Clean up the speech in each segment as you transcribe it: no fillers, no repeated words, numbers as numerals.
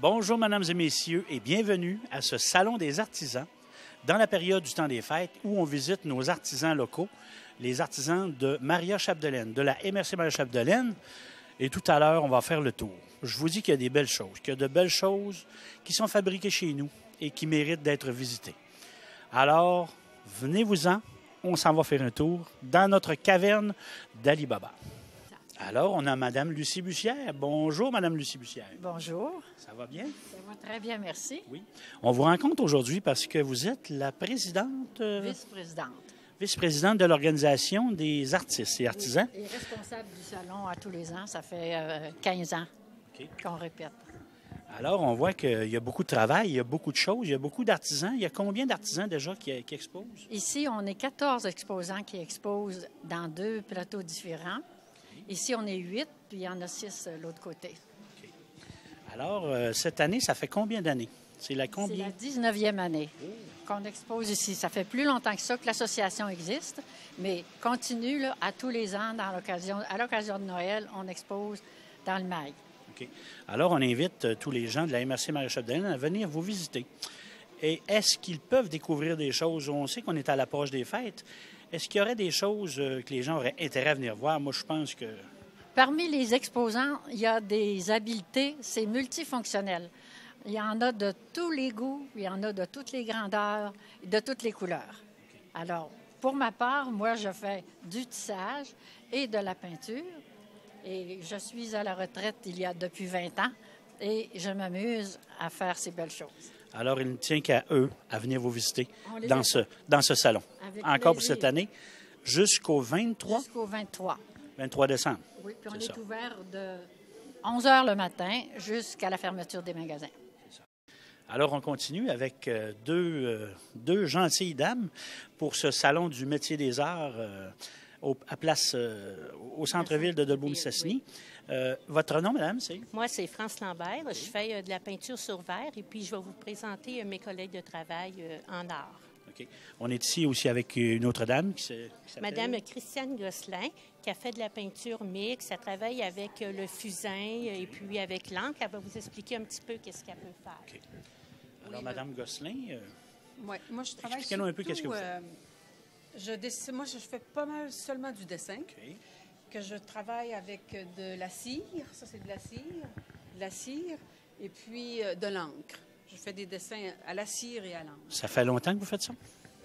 Bonjour, mesdames et messieurs, et bienvenue à ce Salon des artisans dans la période du temps des fêtes où on visite nos artisans locaux, les artisans de Maria-Chapdelaine, de la MRC Maria-Chapdelaine. Et tout à l'heure, on va faire le tour. Je vous dis qu'il y a des belles choses, qu'il y a de belles choses qui sont fabriquées chez nous et qui méritent d'être visitées. Alors, venez-vous-en, on s'en va faire un tour dans notre caverne d'Ali Baba. Alors, on a Mme Lucie Bussière. Bonjour, Mme Lucie Bussière. Bonjour. Ça va bien? Ça va très bien, merci. Oui. On vous rencontre aujourd'hui parce que vous êtes la présidente... Vice-présidente. Vice-présidente de l'Organisation des artistes et artisans. Et responsable du salon à tous les ans. Ça fait 15 ans qu'on répète. Alors, on voit qu'il y a beaucoup de travail, il y a beaucoup de choses, il y a beaucoup d'artisans. Il y a combien d'artisans déjà qui exposent? Ici, on est 14 exposants qui exposent dans 2 plateaux différents. Ici, on est 8, puis il y en a 6 de l'autre côté. Okay. Alors, cette année, ça fait combien d'années? C'est la combien? C'est la 19e année qu'on expose ici. Ça fait plus longtemps que ça que l'association existe, mais continue là, à tous les ans, à l'occasion de Noël, on expose dans le mail. OK. Alors, on invite tous les gens de la MRC Maria-Chapdelaine à venir vous visiter. Et est-ce qu'ils peuvent découvrir des choses? On sait qu'on est à l'approche des fêtes. Est-ce qu'il y aurait des choses que les gens auraient intérêt à venir voir? Moi, je pense que... Parmi les exposants, il y a des habiletés, c'est multifonctionnel. Il y en a de tous les goûts, il y en a de toutes les grandeurs, de toutes les couleurs. Alors, pour ma part, moi, je fais du tissage et de la peinture. Et je suis à la retraite depuis 20 ans et je m'amuse à faire ces belles choses. Alors, il ne tient qu'à eux à venir vous visiter dans ce salon. Avec encore plaisir. Pour cette année, jusqu'au 23? Jusqu'au 23. 23 décembre. Oui, puis on est ouvert de 11 h le matin jusqu'à la fermeture des magasins. Alors, on continue avec deux gentilles dames pour ce salon du métier des arts au centre-ville de Dolbeau-Mistassini. Oui. Votre nom, madame, c'est? Moi, c'est France Lambert. Je fais de la peinture sur verre et puis je vais vous présenter mes collègues de travail en art. OK. On est ici aussi avec une autre dame qui s'appelle... Madame Christiane Gosselin, qui a fait de la peinture mixte. Elle travaille avec le fusain et puis avec l'encre. Elle va vous expliquer un petit peu qu'est-ce qu'elle peut faire. OK. Alors, Madame Gosselin... Oui, moi, je travaille expliquez-nous un peu qu'est-ce que vous faites. Moi, je fais pas mal seulement du dessin. OK. Que je travaille avec de la cire. Ça, c'est de la cire, et puis de l'encre. Je fais des dessins à la cire et à l'encre. Ça fait longtemps que vous faites ça?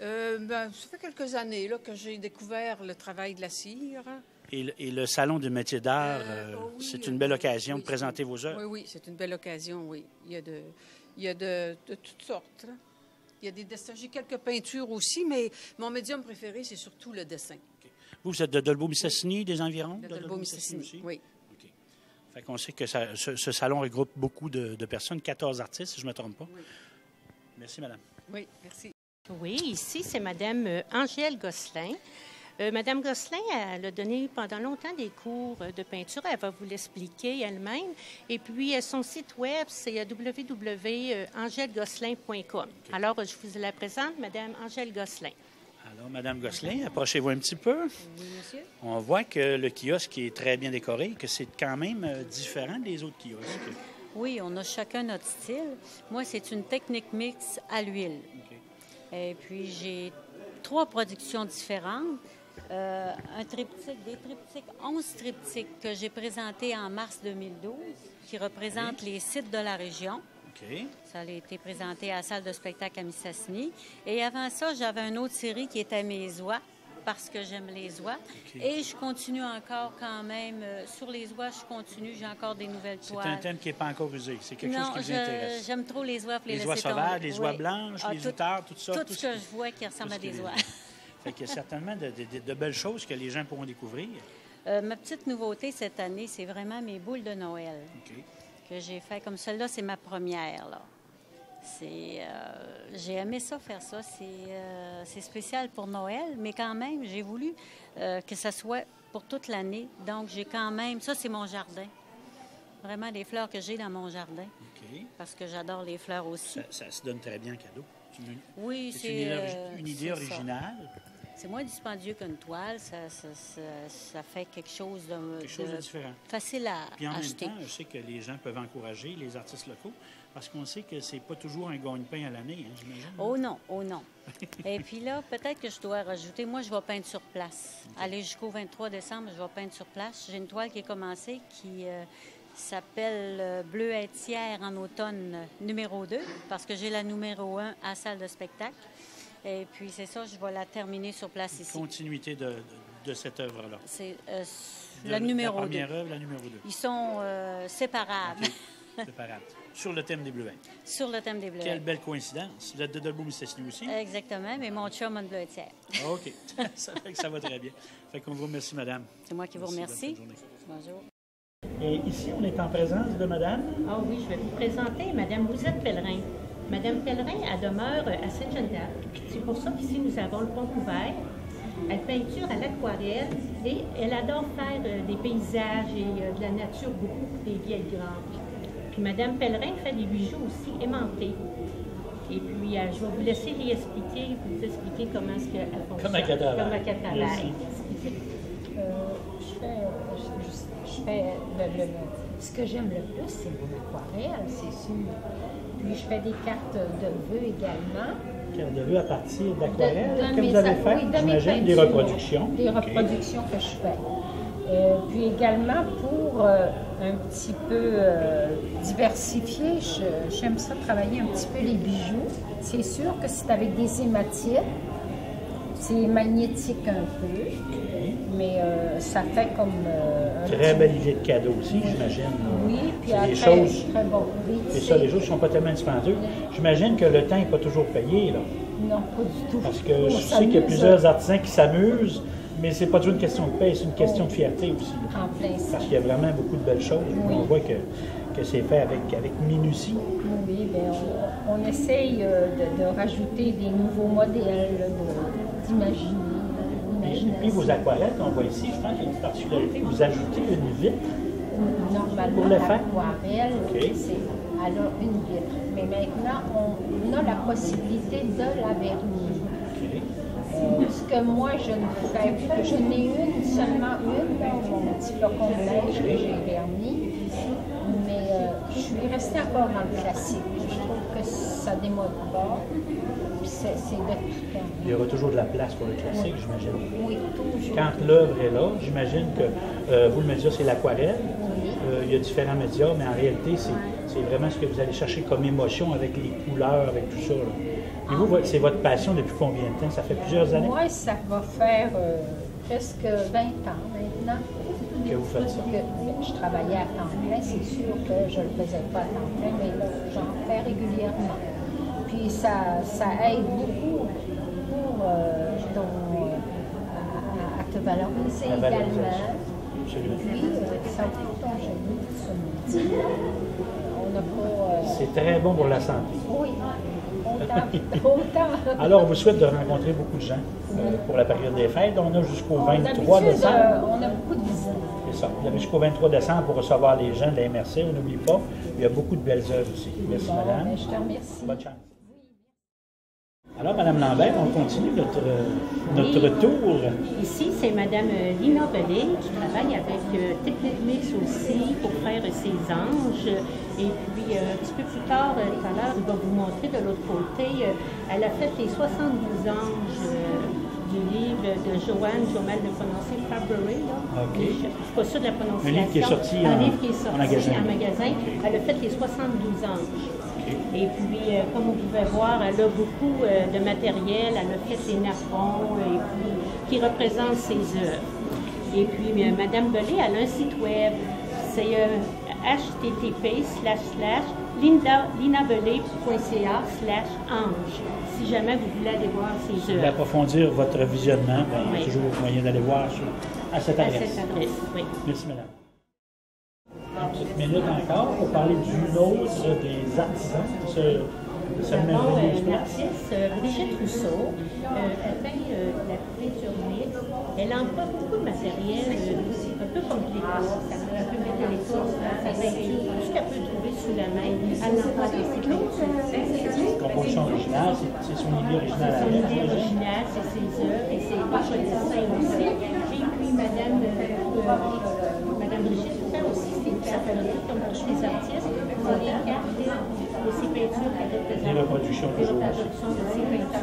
Ça fait quelques années là, que j'ai découvert le travail de la cire. Et le Salon du métier d'art, oui, c'est une belle occasion de présenter vos œuvres? Oui, c'est une belle occasion, oui. Il y a de toutes sortes. Là. Il y a des dessins. J'ai quelques peintures aussi, mais mon médium préféré, c'est surtout le dessin. Okay. Vous êtes de Dolbeau-Mistassini, des environs? De Dolbeau-Mistassini, oui. OK. Fait qu'on sait que ce salon regroupe beaucoup de personnes, 14 artistes, si je ne me trompe pas. Oui. Merci, madame. Oui, merci. Oui, ici, c'est Madame Angèle Gosselin. Madame Gosselin, elle a donné pendant longtemps des cours de peinture. Elle va vous l'expliquer elle-même. Et puis, son site web, c'est www.angelegosselin.com. Okay. Alors, je vous la présente, Madame Angèle Gosselin. Alors, Madame Gosselin, approchez-vous un petit peu. Oui, monsieur. On voit que le kiosque est très bien décoré, que c'est quand même différent des autres kiosques. Oui, on a chacun notre style. Moi, c'est une technique mixte à l'huile. Okay. Et puis, j'ai 3 productions différentes. Des triptyques, 11 triptyques que j'ai présentés en mars 2012, qui représentent les sites de la région. Okay. Ça a été présenté à la salle de spectacle à Mistassini. Et avant ça, j'avais une autre série qui était mes oies, parce que j'aime les oies. Okay. Et je continue encore quand même. Sur les oies, je continue. J'ai encore des nouvelles toiles. C'est un thème qui n'est pas encore usé. C'est quelque chose qui vous intéresse. J'aime trop les oies. Les oies sauvages, les oies blanches, les outards, tout ça. Tout ce que je vois qui ressemble à des oies. Fait qu'il y a certainement de belles choses que les gens pourront découvrir. Ma petite nouveauté cette année, c'est vraiment mes boules de Noël que j'ai fait. Comme celle-là, c'est ma première. Là. J'ai aimé ça, faire ça. C'est spécial pour Noël, mais quand même, j'ai voulu que ça soit pour toute l'année. Donc, j'ai quand même... Ça, c'est mon jardin. Vraiment, les fleurs que j'ai dans mon jardin. Okay. Parce que j'adore les fleurs aussi. Ça se donne très bien en cadeau. Oui, c'est une idée originale. C'est moins dispendieux qu'une toile. Ça fait quelque chose de différent. Facile à Puis en acheter. même temps, je sais que les gens peuvent encourager les artistes locaux parce qu'on sait que c'est pas toujours un gagne-pain à l'année, hein, j'imagine. Oh non, oh non. Et puis là, peut-être que je dois rajouter, moi, je vais peindre sur place. Okay. Aller jusqu'au 23 décembre, je vais peindre sur place. J'ai une toile qui est commencée qui s'appelle Bleuetière en automne numéro 2 parce que j'ai la numéro 1 à salle de spectacle. Et puis, c'est ça, je vais la terminer sur place ici. Continuité de cette œuvre-là. C'est la numéro 2. La première œuvre, la numéro 2. Ils sont séparables. Okay. Séparables. Sur le thème des Bleuets. Sur le thème des Bleuets. Quelle belle coïncidence. Vous êtes de Dolbeau-Mistassini aussi? Exactement, mais mon chum a une bleuetière. OK. Ça fait que ça va très bien. Fait qu'on vous remercie, madame. C'est moi qui vous remercie. Bonjour. Et ici, on est en présence de madame? Ah oui, je vais vous présenter madame Lisette Pellerin. Madame Pellerin, elle demeure à Sainte-Geneviève. C'est pour ça qu'ici, nous avons le pont couvert. Elle peinture à l'aquarelle et elle adore faire des paysages et de la nature, beaucoup des vieilles granges. Puis Madame Pellerin fait des bijoux aussi aimantés. Et puis, je vais vous laisser vous expliquer comment est-ce qu'elle fonctionne. Comme un catalogue. Comme un catalogue. Je fais ce que j'aime le plus, c'est mon aquarelle, c'est sûr. Puis je fais des cartes de vœux également. Cartes de vœux à partir d'aquarelles que vous vous avez fait, j'imagine, des reproductions. Des reproductions que je fais. Puis également pour un petit peu diversifier, j'aime ça travailler un petit peu les bijoux. C'est sûr que c'est avec des hématites, c'est magnétique un peu, mais ça fait comme... très belle idée de cadeau aussi, j'imagine. Oui, puis c'est des choses, très bon. Oui, c'est ça, les choses ne sont pas tellement dispendieuses. J'imagine que le temps n'est pas toujours payé, là. Non, pas du tout. Parce que je sais qu'il y a plusieurs artisans qui s'amusent, mais c'est pas toujours une question de paie, c'est une question de fierté aussi. Là. En plein ça. Parce qu'il y a vraiment beaucoup de belles choses. Oui. On voit que c'est fait avec minutie. Oui, bien, on essaye de rajouter des nouveaux modèles, d'imaginer. Puis vos aquarelles qu'on voit ici, je pense qu'il y a une particularité, vous ajoutez une vitre. Normalement, pour le faire. L'aquarelle, elle a une vitre. Mais maintenant, on a la possibilité de la vernir. Ce que moi, je ne fais plus, je n'ai seulement une dans mon petit flocon de neige que j'ai verni, mais je suis restée encore dans le classique. Je trouve que ça ne démode pas, puis c'est de tout temps. Il y aura toujours de la place pour le classique, j'imagine. Oui, toujours. Quand l'œuvre est là, j'imagine que vous, le média, c'est l'aquarelle. Oui. Il y a différents médias, mais en réalité, c'est vraiment ce que vous allez chercher comme émotion avec les couleurs, avec tout ça. Là. Et vous, c'est votre passion depuis combien de temps? Ça fait plusieurs années? Moi, ça va faire presque 20 ans maintenant. Que vous faites ça? Je travaillais à temps plein, c'est sûr que je ne le faisais pas à temps plein, mais là, j'en fais régulièrement. Puis ça aide beaucoup pour à te valoriser également. Absolument. Puis, ça ouvre ton genou ce midi. On n'a pas... C'est très bon pour la santé. Oui. Autant. Alors, on vous souhaite de rencontrer beaucoup de gens pour la période des fêtes. On a jusqu'au 23 décembre. On a beaucoup de visites. C'est ça. Vous avez jusqu'au 23 décembre pour recevoir les gens de la MRC. On n'oublie pas. Il y a beaucoup de belles œuvres aussi. Merci, madame. Ben, je te remercie. Bonne chance. Alors, Mme Lambert, on continue notre tour. Ici, c'est Mme Lina Bellet qui travaille avec Technique aussi pour faire ses anges. Et puis, un petit peu plus tard, tout à l'heure, il va vous montrer de l'autre côté. Elle a fait les 72 anges du livre de Joanne, j'ai mal de prononcer, Fabry. OK. Je ne suis pas sûre de la prononciation. Un livre qui est sorti en magasin. Elle a fait les 72 anges. Et puis, comme vous pouvez voir, elle a beaucoup de matériel. Elle a fait ses napperons et puis, qui représentent ses œuvres. Et puis, Mme Bellet, elle a un site web. C'est http://linabellet.ca/ange. Si jamais vous voulez aller voir ses œuvres. Si vous voulez approfondir votre visionnement, il y a toujours moyen d'aller voir à cette adresse. À cette adresse, oui. Merci, madame. Une petite minute encore pour parler d'une autre des artisans. Nous avons l'artiste Brigitte Rousseau. Elle peint la peinture mixte. Elle emploie beaucoup de matériel, un peu comme de l'écorce. Elle peut mettre de l'écorce dans sa peinture, tout ce qu'elle peut trouver sous la main. Elle emploie des peintures. Composition originale, c'est son idée originale. C'est son idée originale, c'est ses œuvres et ses propres dessins aussi. Et puis, Madame Brigitte fait aussi ses catalogues, comme tous les artistes, c'est des cartes de ses peintures qu'elle représente. Des reproductions de ses peintures.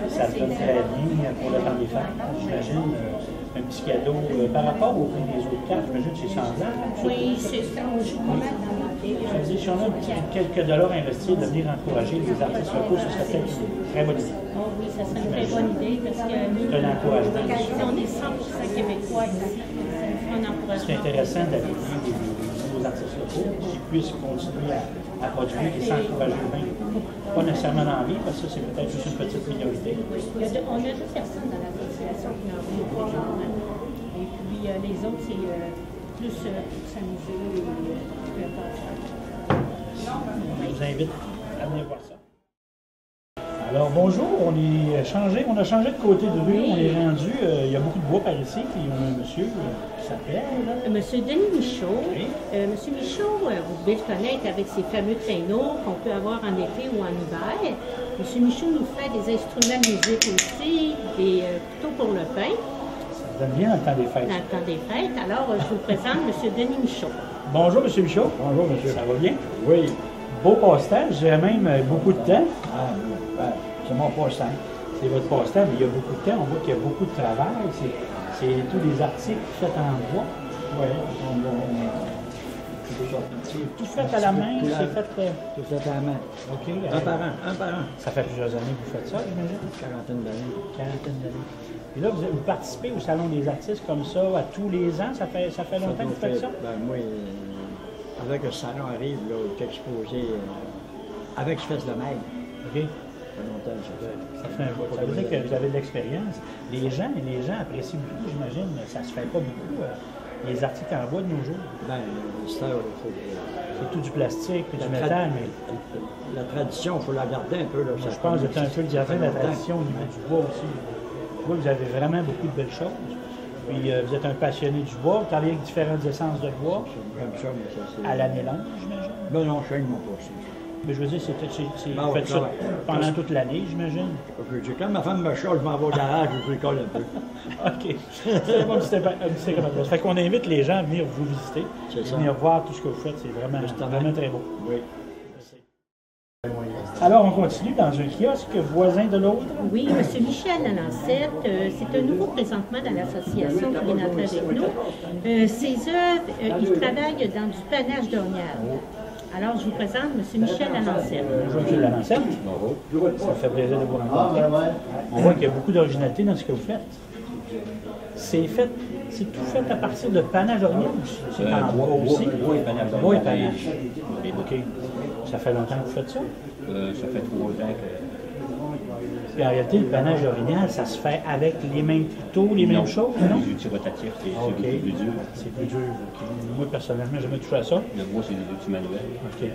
Ça donne très bien pour le temps des fêtes, j'imagine. Un petit cadeau par rapport au prix des autres cartes, j'imagine que c'est semblable. Oui, c'est ça, on joue pas mal dans l'idée. Si on a quelques dollars investis de venir encourager les artistes locaux, ce serait peut-être une très bonne idée. Oh oui, ça serait une très bonne idée parce que nous, c'est un encouragement. On est 100% québécois ici. C'est un encouragement. C'est intéressant d'aller voir des nouveaux artistes locaux qui puissent continuer à produire et s'encourager eux-mêmes. Pas nécessairement dans la vie, parce que c'est peut-être juste une petite minorité. On a 2 personnes dans l'association qui n'en ont pas. Et puis les autres, c'est plus pour s'amuser. Je vous invite à venir voir ça. Alors bonjour, on a changé de côté de rue, on est rendu, il y a beaucoup de bois par ici, puis on a un monsieur qui s'appelle... Monsieur Denis Michaud. Oui. Monsieur Michaud, vous devez le connaître avec ses fameux traîneaux qu'on peut avoir en été ou en hiver. Monsieur Michaud nous fait des instruments de musique aussi, des couteaux pour le pain. Ça donne bien dans le temps des fêtes. Dans le temps des fêtes. Alors, je vous présente Monsieur Denis Michaud. Bonjour Monsieur Michaud. Bonjour, monsieur. Ça va bien? Oui. Beau passe-temps, je dirais même beaucoup de temps. C'est mon passe-temps. C'est votre passe-temps, mais il y a beaucoup de temps, on voit qu'il y a beaucoup de travail. C'est tous les articles faits en bois. Oui. Tout fait à la main, c'est fait... Tout fait à la main. OK. Un par an. Ça fait plusieurs années que vous faites ça, j'imagine? Quarantaine d'années. Et là, vous participez au Salon des artistes comme ça à tous les ans? Ça fait longtemps que vous faites ça? Moi, avec le salon arrive, là, où exposé, avec je fais le mail. OK. Ça fait longtemps que Ça fait un bout. Ça veut dire que vous avez de l'expérience. Les gens apprécient beaucoup, j'imagine. Ça se fait pas beaucoup, les articles en bois de nos jours. C'est tout du plastique et du métal, mais... La tradition, il faut la garder un peu. Là, je pense que vous êtes un peu le gardien de la tradition au niveau du bois aussi. Vous avez vraiment beaucoup de belles choses. Puis vous êtes un passionné du bois, vous travaillez avec différentes essences de bois. Comme ça, mais ça, c'est... À l'année longue, j'imagine? Ben non, je ne m'en pas. Mais je veux dire, vous faites ça pendant toute l'année, j'imagine? Quand ma femme me charge, je m'en vais au garage, je bricole un peu. OK. C'est bon, ça fait qu'on invite les gens à venir vous visiter, venir voir tout ce que vous faites. C'est vraiment très beau. Oui. Alors, on continue dans un kiosque voisin de l'autre. Oui, M. Michel Lalancette, c'est un nouveau présentement dans l'association qui vient d'entrer avec nous. Ses œuvres, il travaille dans du panache d'ornial. Alors, je vous présente M. Michel Lalancette. Bonjour, M. Lalancette. Bonjour. Ça me fait plaisir de vous rencontrer. On voit qu'il y a beaucoup d'originalité dans ce que vous faites. C'est tout fait à partir de panache d'ornial. C'est en bois aussi. Bois et panache. Bois et panache. OK. Ça fait longtemps que vous faites ça? Ça fait 3 ans que... Puis en réalité, le panache d'orignal, ça se fait avec les mêmes couteaux, les mêmes choses, non? Les outils rotatifs, c'est plus dur. C'est plus dur. Okay. Moi, personnellement, j'ai jamais touché à ça. Le bois, c'est des outils manuels. OK.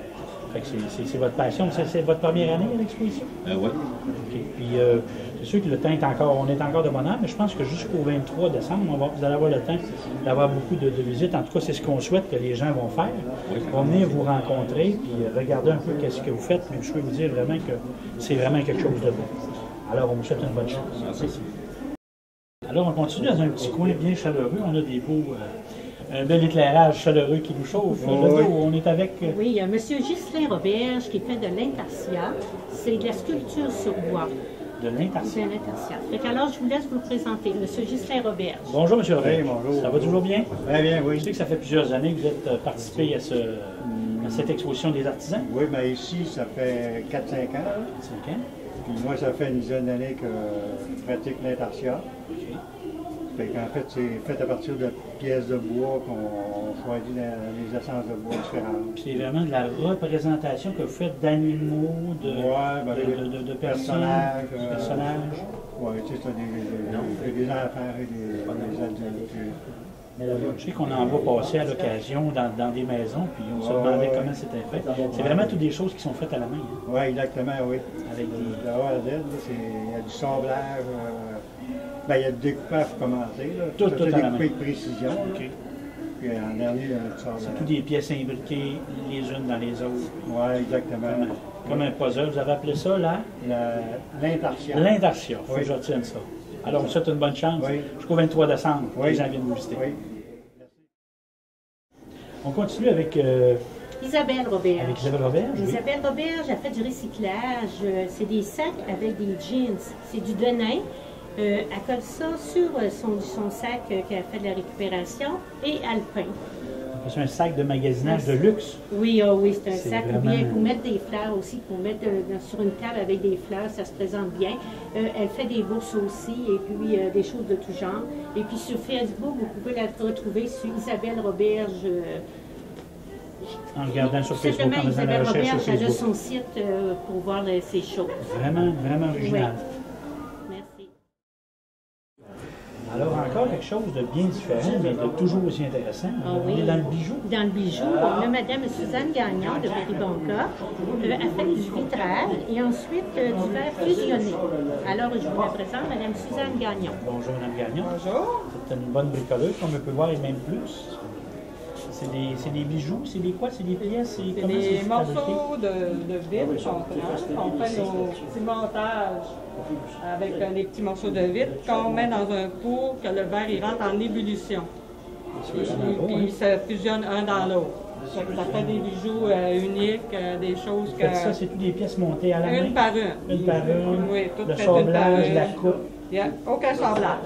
Fait que c'est votre passion. C'est votre première année à l'exposition? Oui. OK. Puis c'est sûr que le temps est on est encore de bonne heure, mais je pense que jusqu'au 23 décembre, vous allez avoir le temps d'avoir beaucoup de visites. En tout cas, c'est ce qu'on souhaite que les gens vont faire. Oui. Ils vont venir vous rencontrer puis regarder un peu qu'est-ce que vous faites. Mais je peux vous dire vraiment que c'est vraiment quelque chose de beau. Alors, on vous souhaite une bonne chance. Merci. Alors, on continue dans un petit coin bien chaleureux. On a des beaux... un bel éclairage chaleureux qui nous chauffe. On est avec... Oui, il y a M. Ghislain Roberge qui fait de l'intarsia. C'est de la sculpture sur bois. De l'intarsia. De l'intarsia. Alors, je vous laisse vous le présenter, M. Ghislain Roberge. Bonjour, M. Roberge. Oui, bonjour. Ça va toujours bien? Très bien, oui. Je sais que ça fait plusieurs années que vous êtes participé à cette exposition des artisans. Oui, mais ici, ça fait 4-5 ans. 5 ans. Puis moi, ça fait une dizaine d'années que je pratique l'intarsia. En fait, c'est fait à partir de pièces de bois qu'on choisit dans les essences de bois différentes. C'est vraiment de la représentation que vous faites d'animaux, de personnages. Oui, tu sais, des enfants et des adultes. Je sais qu'on en voit passer à l'occasion dans des maisons, puis on se demandait comment c'était fait. C'est vraiment toutes des choses qui sont faites à la main. Hein? Oui, exactement, oui. Avec des... De A à Z, il y a du sablage, il y a du découpage pour commencer. Tout à la main. Découpé de précision. Okay. Puis en dernier, il y a du sablage. C'est toutes des pièces imbriquées les unes dans les autres. Oui, exactement. Comme un puzzle. Vous avez appelé ça l'intarsia. L'intarsia. Il faut que je retienne ça. Alors, on vous souhaite une bonne chance. Oui. Jusqu'au 23 décembre, oui. Les gens viennent nous visiter. Oui. On continue avec... Isabelle Roberge. Avec Isabelle Roberge, oui. Isabelle Roberge a fait du recyclage. C'est des sacs avec des jeans. C'est du denim. Elle colle ça sur son sac qu'elle a fait de la récupération et alpin. C'est un sac de magasinage de luxe. Oui, oui, c'est un sac. Vraiment... Ou bien pour mettre des fleurs aussi, pour mettre sur une table avec des fleurs, ça se présente bien. Elle fait des bourses aussi et puis des choses de tout genre. Et puis sur Facebook, vous pouvez la retrouver sur Isabelle Roberge. En regardant sur Facebook, en faisant Isabelle la recherche Roberge, sur elle a Facebook. son site pour voir ses choses. Vraiment, vraiment original. Oui. Merci. Alors, encore quelque chose de bien différent, mais de toujours aussi intéressant. On est dans le bijou. Dans le bijou, on a Mme Suzanne Gagnon de Péribonca. Elle fait du vitrail et ensuite du verre fusionné. Alors, je vous la présente, Mme Suzanne Gagnon. Bonjour, Mme Gagnon. Bonjour. C'est une bonne bricoleuse, comme on peut voir, et même plus. C'est des bijoux, c'est des quoi? C'est des pièces? C'est des morceaux de vitre qu'on prend. On fait nos petits montages avec les petits morceaux de vitre qu'on met dans un pot que le verre il rentre en ébullition. Puis ça fusionne un dans l'autre. Ça fait des bijoux uniques, des choses que... Ça, c'est toutes des pièces montées à la main? Une par une. Une par une? Oui, toutes le faites une par sablage, une. la coupe? Il n'y a aucun sablage.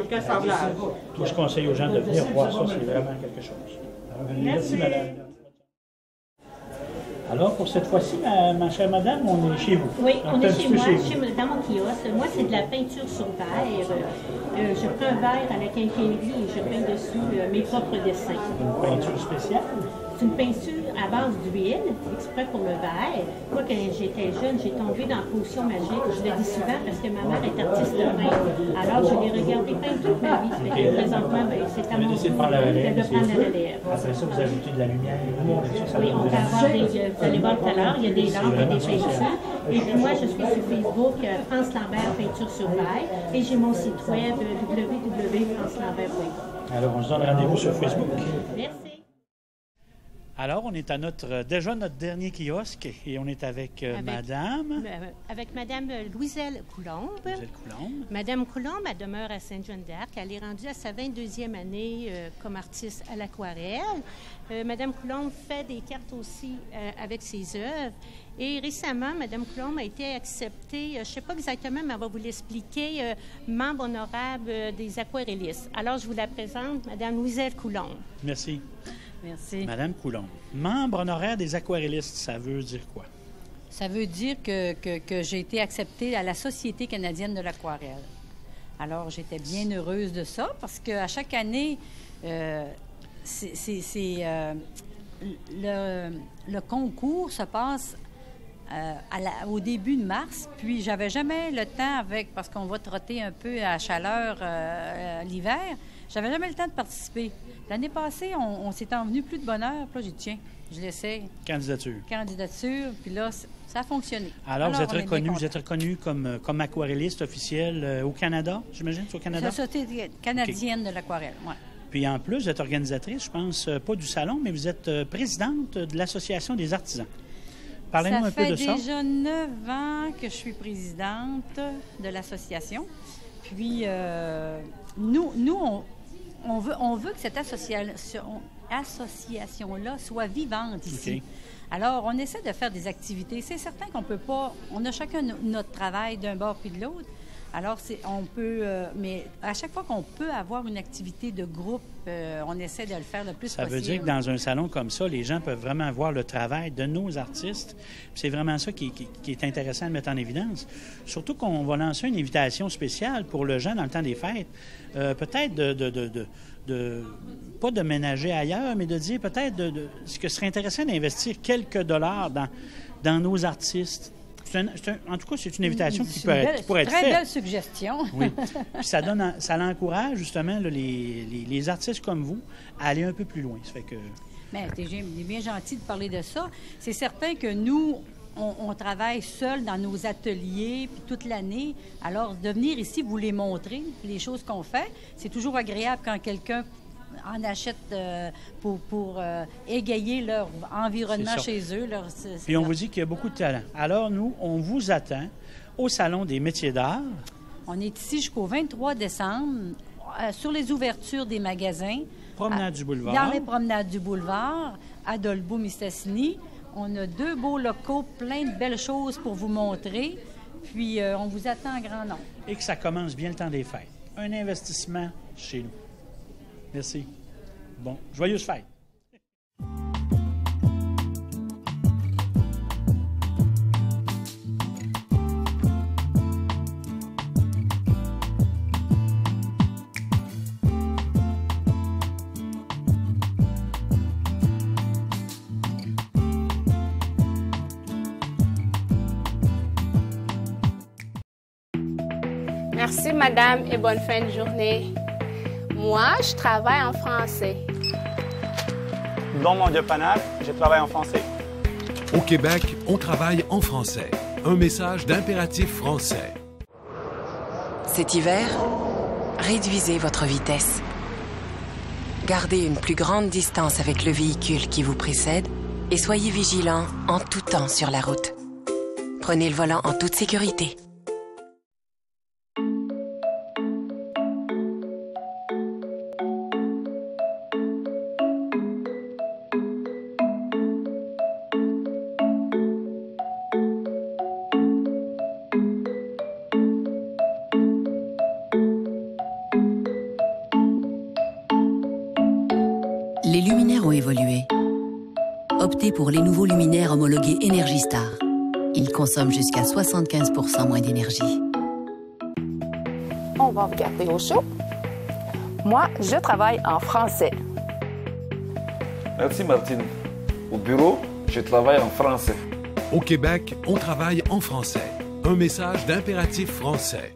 Aucun sablage. Moi, je conseille aux gens de venir voir ça, c'est vraiment quelque chose. Alors, merci, madame. Alors, pour cette fois-ci, ma chère madame, on est chez vous. Oui, on est chez moi, vous. dans mon kiosque. Moi, c'est de la peinture sur verre. Je prends un verre à la quincaillerie et je peins dessus mes propres dessins. Une peinture spéciale? C'est une peinture à base d'huile, exprès pour le verre. Moi, quand j'étais jeune, j'ai tombé dans la potion magique. Je le dis souvent parce que ma mère est artiste peintre. Alors, je l'ai regardé peindre toute ma vie. Okay. Présentement, c'est à mon tour de prendre la relève. Après ça, vous ajoutez de la lumière. Oui, on peut avoir des... Vous allez voir tout à l'heure, il y a des lampes et des peintures. Et puis moi, je suis sur Facebook, France Lambert Peinture sur verre. Et j'ai mon site web, www.francelambert.com. Alors, on se donne rendez-vous sur Facebook. Merci. Alors, on est à déjà notre dernier kiosque et on est avec Madame... Avec Madame Louiselle Coulombe. Louiselle Coulombe. Madame Coulombe, elle demeure à Sainte-Jeanne-d'Arc. Elle est rendue à sa 22e année comme artiste à l'aquarelle. Madame Coulombe fait des cartes aussi avec ses œuvres. Et récemment, Madame Coulombe a été acceptée, je ne sais pas exactement, mais elle va vous l'expliquer, membre honorable des aquarellistes. Alors, je vous la présente, Madame Louiselle Coulombe. Merci. Merci. Madame Coulombe, membre honoraire des aquarellistes, ça veut dire quoi? Ça veut dire que j'ai été acceptée à la Société canadienne de l'aquarelle. Alors, j'étais bien heureuse de ça parce qu'à chaque année, le concours se passe au début de mars, puis j'avais jamais le temps parce qu'on va trotter un peu à chaleur l'hiver, j'avais jamais le temps de participer. L'année passée, on s'est envenu plus de bonne heure, puis là, j'ai dit, tiens, je l'essaie. Candidature, puis là, ça a fonctionné. Alors vous êtes reconnu comme aquarelliste officiel au Canada, j'imagine, c'est au Canada? Société canadienne de l'aquarelle, oui. Puis en plus, vous êtes organisatrice, je pense, pas du salon, mais vous êtes présidente de l'Association des artisans. Parlez-nous un peu de ça. Ça fait déjà 9 ans que je suis présidente de l'association. Puis, nous on veut que cette association-là soit vivante ici. Okay. Alors, on essaie de faire des activités. C'est certain qu'on peut pas... On a chacun notre travail d'un bord puis de l'autre. Alors, mais à chaque fois qu'on peut avoir une activité de groupe, on essaie de le faire le plus possible. Ça veut dire que dans un salon comme ça, les gens peuvent vraiment voir le travail de nos artistes. C'est vraiment ça qui est intéressant de mettre en évidence. Surtout qu'on va lancer une invitation spéciale pour le gens dans le temps des fêtes. Peut-être pas de ménager ailleurs, mais de dire peut-être ce que serait intéressant d'investir quelques dollars dans nos artistes. en tout cas, c'est une invitation qui pourrait être très faite. belle suggestion. Oui. Puis ça l'encourage justement là, les artistes comme vous à aller un peu plus loin. Ça fait que... Bien, c'est bien gentil de parler de ça. C'est certain que nous, on travaille seul dans nos ateliers puis toute l'année. Alors, de venir ici, vous les montrer, les choses qu'on fait, c'est toujours agréable quand quelqu'un en achète pour égayer leur environnement chez eux. Puis on vous dit qu'il y a beaucoup de talent. Alors, nous, on vous attend au Salon des métiers d'art. On est ici jusqu'au 23 décembre, sur les ouvertures des magasins. Promenade du Boulevard. Dans les promenades du Boulevard, à Dolbeau-Mistassini. On a 2 beaux locaux, plein de belles choses pour vous montrer. Puis, on vous attend en grand nombre. Et que ça commence bien le temps des fêtes. Un investissement chez nous. Merci. Bon, joyeuses fêtes. Merci, madame, et bonne fin de journée. Moi, je travaille en français. Dans mon dépannage, je travaille en français. Au Québec, on travaille en français. Un message d'impératif français. Cet hiver, réduisez votre vitesse. Gardez une plus grande distance avec le véhicule qui vous précède et soyez vigilant en tout temps sur la route. Prenez le volant en toute sécurité. Les luminaires ont évolué. Optez pour les nouveaux luminaires homologués Energy Star. Ils consomment jusqu'à 75% moins d'énergie. On va regarder au chaud. Moi, je travaille en français. Merci Martine. Au bureau, je travaille en français. Au Québec, on travaille en français. Un message d'impératif français.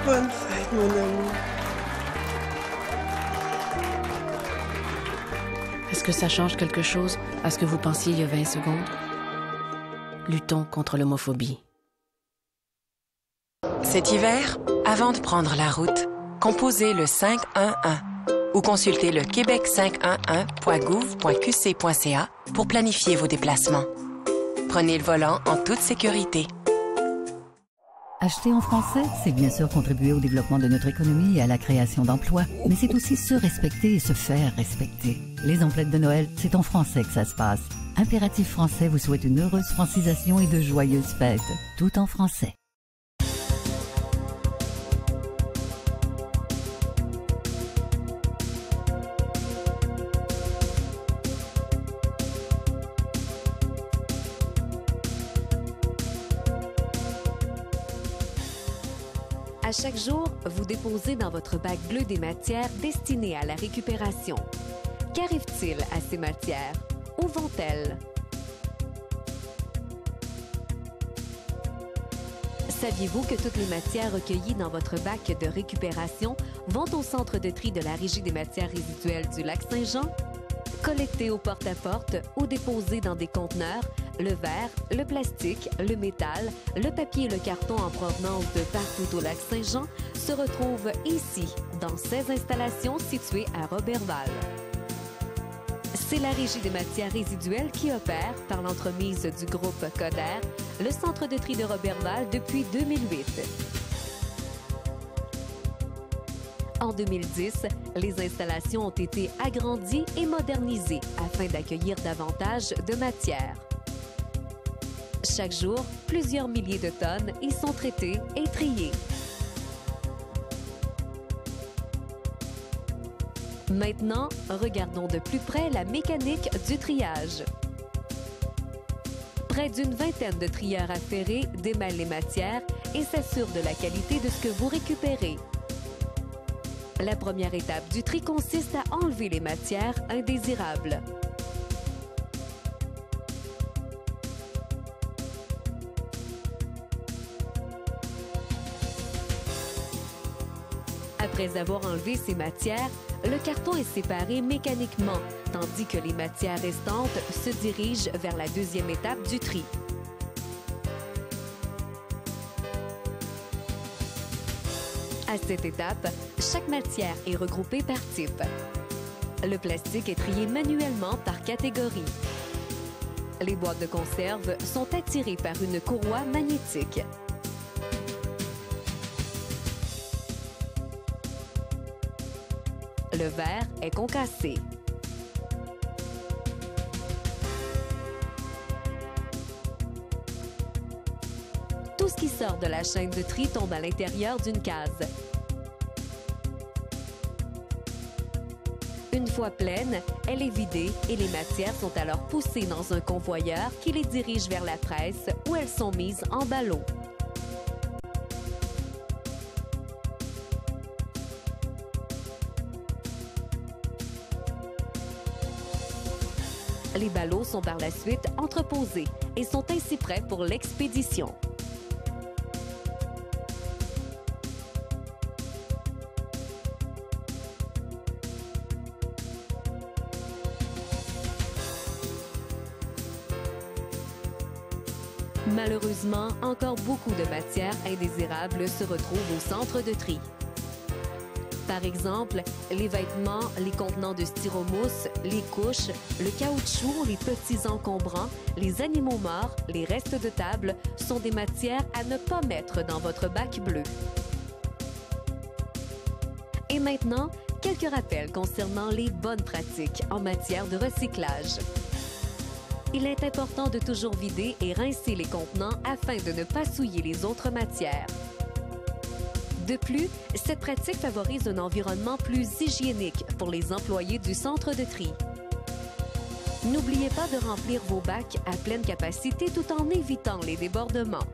Bonne fête, mon ami. Est-ce que ça change quelque chose à ce que vous pensiez il y a 20 secondes? Luttons contre l'homophobie. Cet hiver, avant de prendre la route, composez le 511 ou consultez le québec511.gouv.qc.ca pour planifier vos déplacements. Prenez le volant en toute sécurité. Acheter en français, c'est bien sûr contribuer au développement de notre économie et à la création d'emplois, mais c'est aussi se respecter et se faire respecter. Les emplettes de Noël, c'est en français que ça se passe. Impératif Français vous souhaite une heureuse francisation et de joyeuses fêtes, tout en français. À chaque jour, vous déposez dans votre bac bleu des matières destinées à la récupération. Qu'arrive-t-il à ces matières? Où vont-elles? Saviez-vous que toutes les matières recueillies dans votre bac de récupération vont au centre de tri de la Régie des matières résiduelles du Lac-Saint-Jean? Collectées au porte-à-porte ou déposées dans des conteneurs, le verre, le plastique, le métal, le papier et le carton en provenance de partout au Lac-Saint-Jean se retrouvent ici, dans 16 installations situées à Roberval. C'est la Régie des matières résiduelles qui opère, par l'entremise du groupe Coder, le centre de tri de Roberval depuis 2008. En 2010, les installations ont été agrandies et modernisées afin d'accueillir davantage de matières. Chaque jour, plusieurs milliers de tonnes y sont traitées et triées. Maintenant, regardons de plus près la mécanique du triage. Près d'une vingtaine de trieurs affairés démêlent les matières et s'assurent de la qualité de ce que vous récupérez. La première étape du tri consiste à enlever les matières indésirables. Après avoir enlevé ces matières, le carton est séparé mécaniquement, tandis que les matières restantes se dirigent vers la deuxième étape du tri. À cette étape, chaque matière est regroupée par type. Le plastique est trié manuellement par catégorie. Les boîtes de conserve sont attirées par une courroie magnétique. Le verre est concassé. Tout ce qui sort de la chaîne de tri tombe à l'intérieur d'une case. Une fois pleine, elle est vidée et les matières sont alors poussées dans un convoyeur qui les dirige vers la presse où elles sont mises en ballots. Les ballots sont par la suite entreposés et sont ainsi prêts pour l'expédition. Malheureusement, encore beaucoup de matières indésirables se retrouvent au centre de tri. Par exemple, les vêtements, les contenants de styromousse, les couches, le caoutchouc, les petits encombrants, les animaux morts, les restes de table sont des matières à ne pas mettre dans votre bac bleu. Et maintenant, quelques rappels concernant les bonnes pratiques en matière de recyclage. Il est important de toujours vider et rincer les contenants afin de ne pas souiller les autres matières. De plus, cette pratique favorise un environnement plus hygiénique pour les employés du centre de tri. N'oubliez pas de remplir vos bacs à pleine capacité tout en évitant les débordements.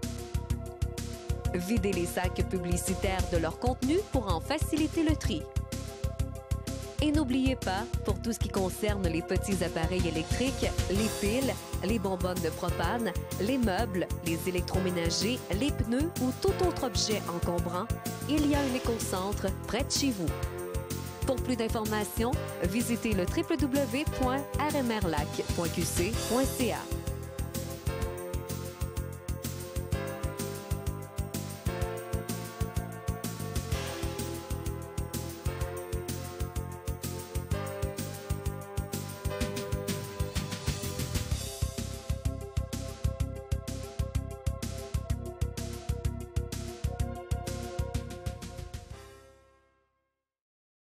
Videz les sacs publicitaires de leur contenu pour en faciliter le tri. Et n'oubliez pas, pour tout ce qui concerne les petits appareils électriques, les piles, les bonbonnes de propane, les meubles, les électroménagers, les pneus ou tout autre objet encombrant, il y a un écocentre près de chez vous. Pour plus d'informations, visitez le www.rmrlac.qc.ca.